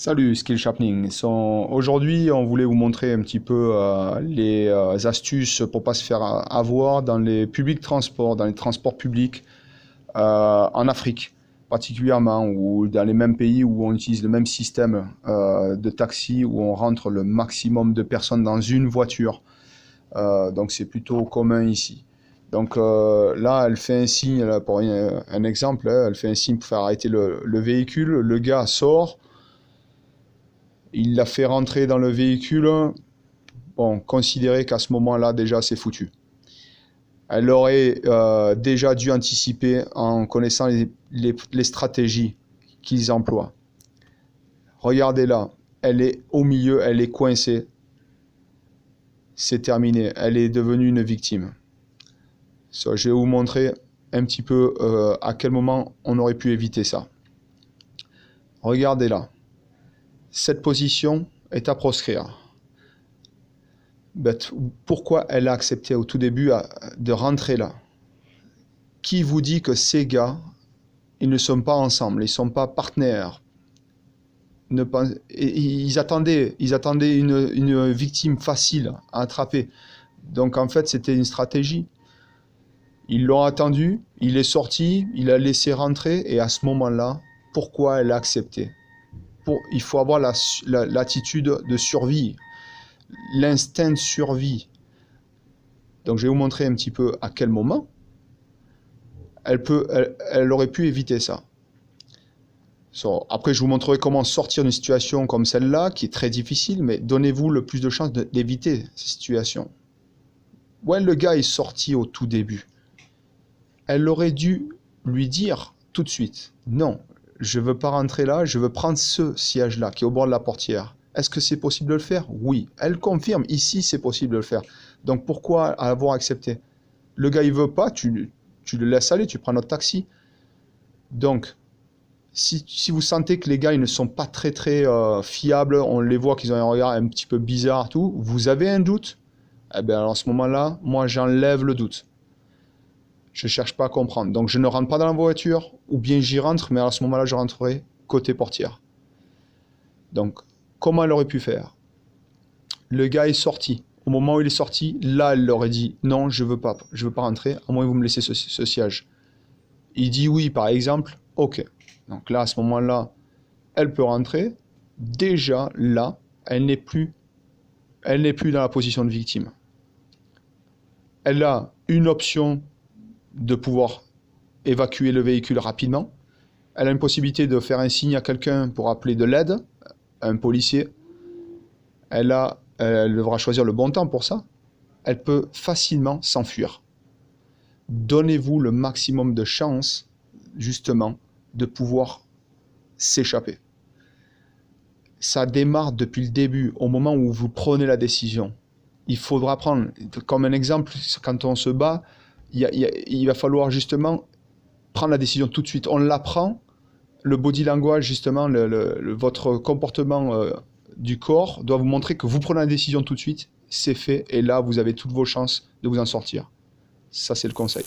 Salut Skill Sharpening. Aujourd'hui, on voulait vous montrer un petit peu les astuces pour pas se faire avoir dans les publics transports, dans les transports publics en Afrique particulièrement, ou dans les mêmes pays où on utilise le même système de taxi, où on rentre le maximum de personnes dans une voiture. Donc c'est plutôt commun ici. Donc là, elle fait un signe, là, pour un exemple, elle fait un signe pour faire arrêter le véhicule. Le gars sort. Il l'a fait rentrer dans le véhicule. Bon, considérez qu'à ce moment-là, déjà, c'est foutu. Elle aurait déjà dû anticiper en connaissant les stratégies qu'ils emploient. Regardez là, elle est au milieu, elle est coincée. C'est terminé, elle est devenue une victime. Je vais vous montrer un petit peu à quel moment on aurait pu éviter ça. Regardez là. Cette position est à proscrire. Pourquoi elle a accepté au tout début de rentrer là? Qui vous dit que ces gars, ils ne sont pas ensemble, ils ne sont pas partenaires? Ils attendaient une victime facile à attraper. Donc en fait, c'était une stratégie. Ils l'ont attendu, il est sorti, il a laissé rentrer, et à ce moment-là, pourquoi elle a accepté? Il faut avoir l'attitude de survie, l'instinct de survie. Donc je vais vous montrer un petit peu à quel moment elle aurait pu éviter ça. Après, je vous montrerai comment sortir d'une situation comme celle-là, qui est très difficile, mais donnez-vous le plus de chances d'éviter ces situations. Ouais, le gars est sorti au tout début. Elle aurait dû lui dire tout de suite, non, je ne veux pas rentrer là, je veux prendre ce siège-là qui est au bord de la portière. Est-ce que c'est possible de le faire? Oui. Elle confirme, ici c'est possible de le faire. Donc pourquoi avoir accepté? Le gars il veut pas, tu le laisses aller, tu prends notre taxi. Donc, si vous sentez que les gars ils ne sont pas très fiables, on les voit qu'ils ont un regard un petit peu bizarre, tout, vous avez un doute, eh bien alors à ce moment-là, moi j'enlève le doute. Je ne cherche pas à comprendre. Donc je ne rentre pas dans la voiture, ou bien j'y rentre, mais à ce moment-là, je rentrerai côté portière. Donc, comment elle aurait pu faire? Le gars est sorti. Au moment où il est sorti, là, elle leur aurait dit « Non, je ne veux pas rentrer, à moins que vous me laissez ce siège. » Il dit oui, par exemple, « Ok. » Donc là, à ce moment-là, elle peut rentrer. Déjà, là, elle n'est plus dans la position de victime. Elle a une option de pouvoir évacuer le véhicule rapidement. Elle a une possibilité de faire un signe à quelqu'un pour appeler de l'aide, un policier. Elle devra choisir le bon temps pour ça. Elle peut facilement s'enfuir. Donnez-vous le maximum de chances, justement, de pouvoir s'échapper. Ça démarre depuis le début, au moment où vous prenez la décision. Il faudra prendre, comme un exemple, quand on se bat, il va falloir justement prendre la décision tout de suite. On l'apprend, le body language, justement, votre comportement du corps doit vous montrer que vous prenez la décision tout de suite, c'est fait, et là, vous avez toutes vos chances de vous en sortir. Ça, c'est le conseil.